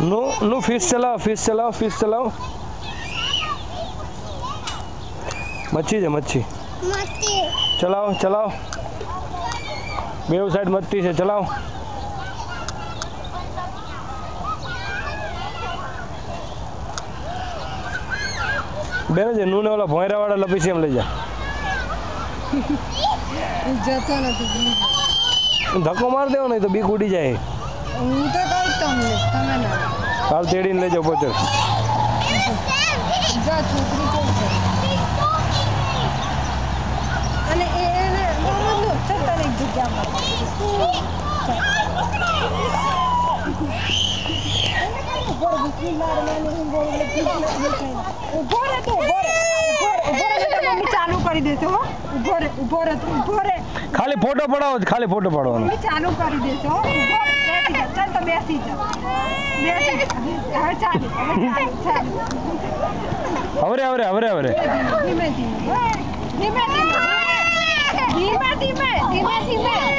No no fish चलाओ fish चलाओ fish चलाओ मच्छी है मच्छी चलाओ चलाओ बेव साइड मच्छी से चलाओ बेन जे नूने वाला भोयरा वाला लपीसी हम ले जा जतो નથી धक्को मार देव नहीं तो बीक उड़ी जाए હું તો કહું તમને તમે ના काल तेड़ी ले जाओ पोचर જા છોકરી કોણ છે અને એને મોહમ્મદ છતાં એક જગ્યામાં ઉપર બિસ્મિલ્લાહ રહેમાન રહીમ બોલે ઉભો રહે તો ઉભો રહે મમ્મી ચાલુ કરી દેશે હો ઉભો રહે खाली फोटो पड़ाओ खाली फोटो पड़ाओ મમ્મી ચાલુ કરી દેશે હો ઉભો બેસી જા ચાલ તો બેસી જા હવે ચાલ अवरे अवरे अवरे अवरे ધીમે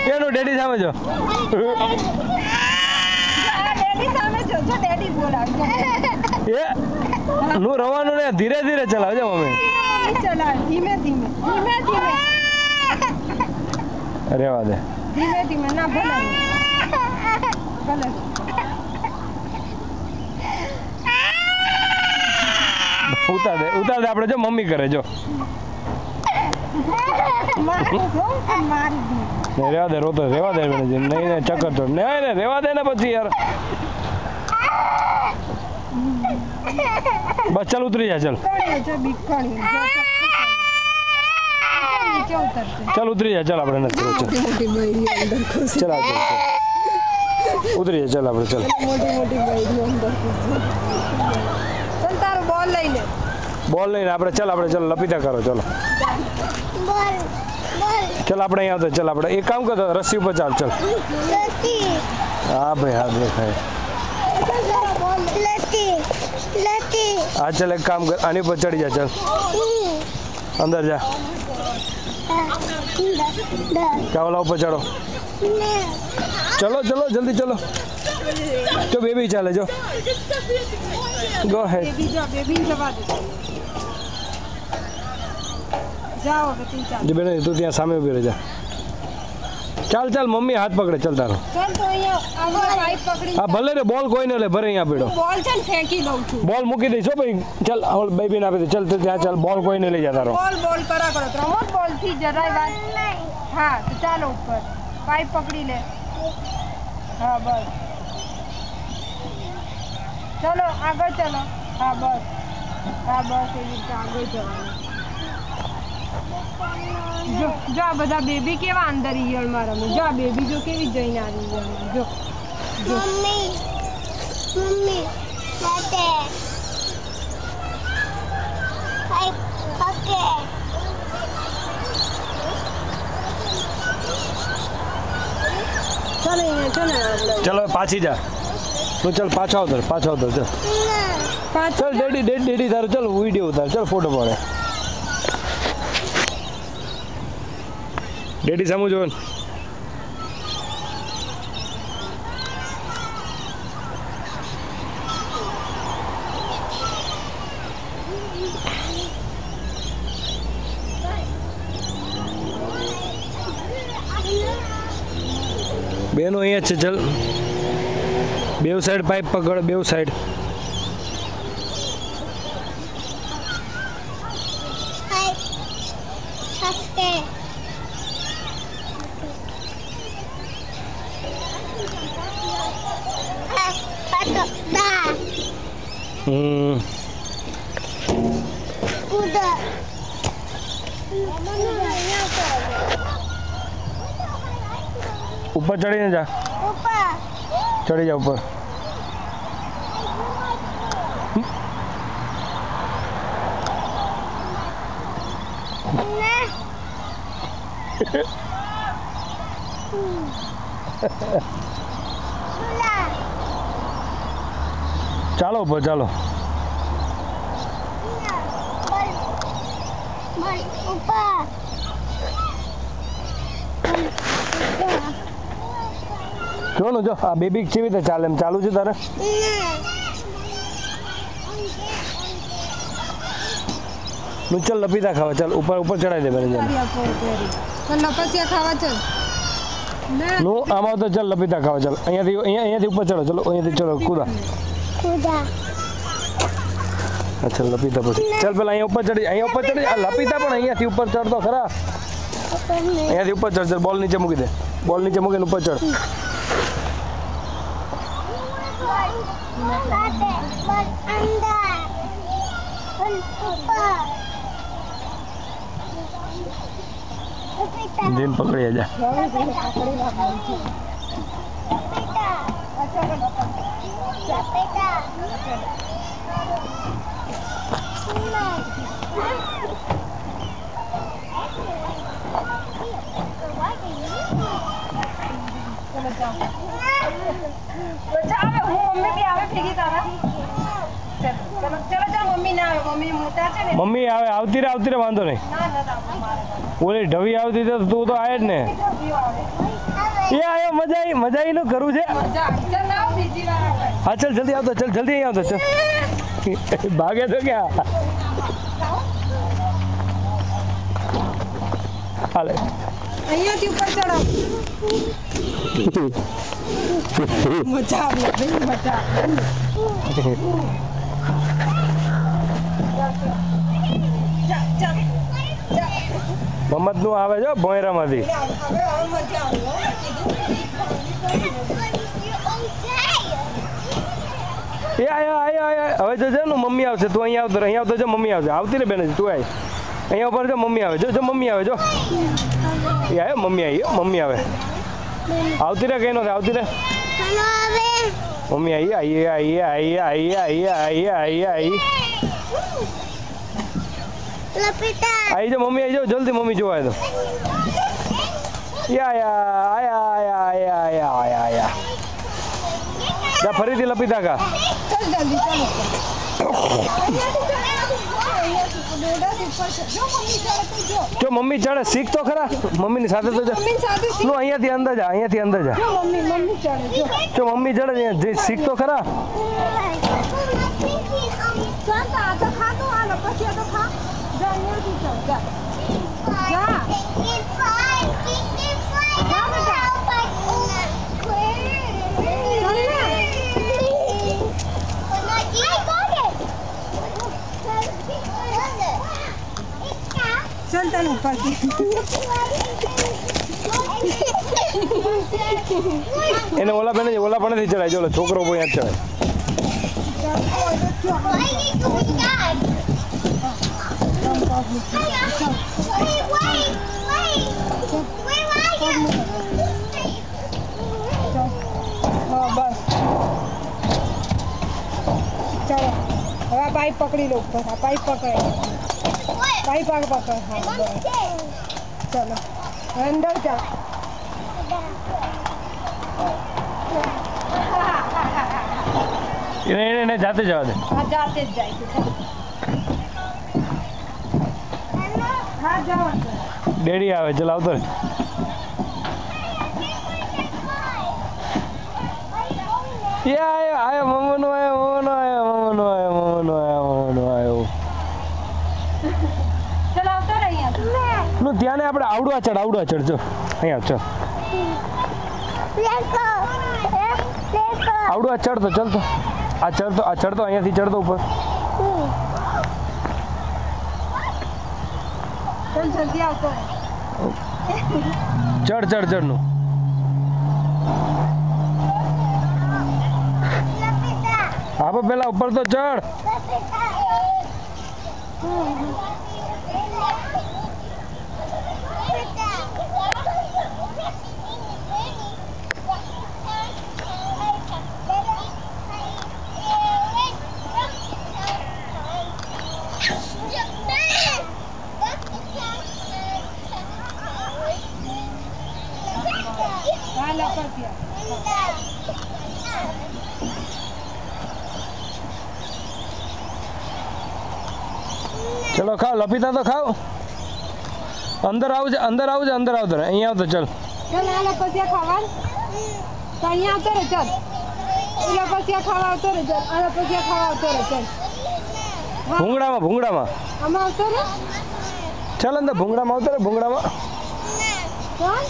ये नो डैडी सामे जो ડેડી સામે જો ડેડી બોલાવજો ये नो रवानो ने धीरे धीरे चलाओ जो मम्मी ચલા ધીમે रेवा दे ના ભલે उतार दे આપણે જો મમ્મી કરે જો ને રેવા દે રોતો રેવા દે નહીં ને ચક્કર તો નહીં ને રેવા દે ને પછી યાર बस चल उतरी जा चल चल उतरी जा चल આપણે નથી ચલ चल उतरी जा चल આપણે चल મોટી બાઈડી અંદર ચલ તારો બોલ લઈ લે બોલ લઈને આપણે ચલ લપીતા કરો ચલો चल આપણે અહીંયા આવતો चल આપણે એક કામ કરતો રસ્સી ઉપર ચાલ चल हाँ भाई हाथ देखाए हाँ चल एक काम कर आने पर चढ़ जा चल अंदर जा चावला ऊपर चढ़ो चलो चलो जल्दी चलो जो बेबी चले जो गो है બેબી જવા દે જાઓ હવે તું ચાલ जी बेटा तू ત્યાં સામે ઉભી રહે જા ચાલ ચાલ મમ્મી હાથ પકડે ચાલ તારો ચાલ તો અહીંયા આપણે પાઇપ પકડી હા ભલે રે બોલ કોઈ ન લે ભરે અહીંયા પડ્યો બોલ ચાલ ફેંકી દઉં છું બોલ મૂકી દઈશ હો ભાઈ ચાલ હવે બેબીને આપી દે ચાલ તો ત્યાં ચાલ બોલ કોઈ ન લઈ જા તારો બોલ કરા કરો રમત બોલ થી જરાય વાત હા તો ચાલો ઉપર પાઇપ પકડી લે હા બસ ચલો આગળ ચલો હા બસ એવી રીતે આગળ જવાનું જો આ બધા બેબી કેવા અંદર ઈયળમાં રમે જો આ બેબી જો કેવી જઈને આવી ઈયળમાં જો મમ્મી લાતે હાય ઓકે चलो पाछी जा तो चल पाछा उतर चल चल डेडी तारो चल वीडियो उतार चल फोटो पड़े डेडी समझ जो बेनो अँ चल बेव साइड पाइप पकड़ बेव साइड ऊपर चढ़ी ना जा चढ़ी जा ऊपर ચાલો ऊपर ચાલો જો આ બેબી કેવી રીતે ચાલે એમ ચાલુ છે તારે નું ચલ લપીતા ખાવા ચાલ ઉપર ઉપર ચડાઈ દે બેન તારી ઉપર પેરી તો લપસિયા ખાવા ચલ ના નું આમાં તો ચાલ લપીતા ખાવા ચાલ અહીંયાથી ઉપર ચડો ચલો અહીંયાથી ચલો કૂદા Kuda. અચ્છા લપીતા પછી ચાલ પેલા અહીંયા ઉપર ચડી આ લપીતા પણ અહીંયાથી ઉપર ચડતો ખરા Apa ni? અહીંયાથી ઉપર ચડ બોલ નીચે મૂકી દે બોલ નીચે મૂકીને ઉપર ચડ Ate, bal anda. Bal upar. Pita. દિન પકડી જા પકડી રાખવાનું છે Pita. અચ્છા Pita. ચલો જાઓ બચ્ચા આવે હું મમ્મી બી આવે ભેગી તારા ચલો ચલો ચલો મમ્મી ના આવે મમ્મી મોટા છે ને મમ્મી આવે આવતી રે વાંધો નહીં ના ના મારે ઓલી ઢવી આવતી તો તું તો આય જ ને એ આયો મજા આવી નું કરવું છે જા ચાલ ના આવ બીજી વાર આવે હા ચાલ જલ્દી આવતો ચાલ જલ્દી અહીં આવતો ચાલ ભાગે તો ક્યાં હાલે અહીંયાથી ઉપર ચડો મજા આવે ભાઈ મજા આવે જા જા મમ્મત નું આવે છે ભોયરામાંથી હવે મજા એ આયો હવે જો છે ને મમ્મી આવશે તું અહીં આવતો જો મમ્મી આવશે આવતી રે બેન તું આય અહીંયા ઉપર જો મમ્મી આવે જો મમ્મી આવે જો એ આયો મમ્મી આવે આવતી રે કઈ નો આવતી રે Hello, Abe. મમ્મી આવી Lapita. આવી જો મમ્મી આવી જાઓ જલ્દી મમ્મી જોવા તો આયા જા ફરીથી લપીતા કા ચાલ જલ્દી ચાલો જો મમ્મી ચડે શીખ તો ખરા મમ્મીની સાથે તો જા મમ્મી સાથે નું અહીંયાથી અંદર જા જો મમ્મી ચડે જો મમ્મી ચડે શીખ તો ખરા ચાલ આ તો ખા તો આ પછી આ તો ખા જા અહીંયાથી ચડ જા જા ચાલ તને ઉપરથી એને ઓલા પણ ચડાય જો છોકરો બોય ચડાય હા બસ ચાલો હવે આ પાઇપ પકડી લો ઉપર આ પાઇપ પકડાય પાઇપ આગ પકડ હા બસ ચાલો હવે અંદર જા એને જાતે જવા દે હા જાતે જ જાય છે હા જાઓ અંદર ડેડી આવે ચલ આવતો રે એ આયો મમ્મનો આયો ચાલ આવતા રહે અહીંયા નું ધ્યાને આપણે આવડવા ચડ જો અહીંયા ચલ આવડવા ચડતો ચલતો આ ચડતો અહીંયાથી ચડતો ઉપર ચાલ જલ્દી આવતો રહે ચડ નું હા પણ પેલા ઉપર તો ચડ હા લપસ્યા ચલો ખાઓ લપીતા તો ખાઓ અંદર આવજે અંદર આવતો રે અહીંયા આવતો ચલ ચાલ આ લપસ્યા ખાવા તો અહીંયા આવતો રહે ચાલ લપસ્યા ખાવા આવતો રહે ચાલ આ લપસ્યા ખાવા આવતો રહે ચાલ ભૂંગળામાં ભૂંગળામાં આમાં આવતો રે ચાલ અંદર ભૂંગળામાં આવતો રે ભૂંગળામાં કોણ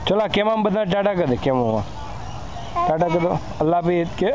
ચલો આ કેમાં બધા ટાટા કરી દે કેમોમાં ટાટા કરી દો અલ્લાહ હાફિઝ કે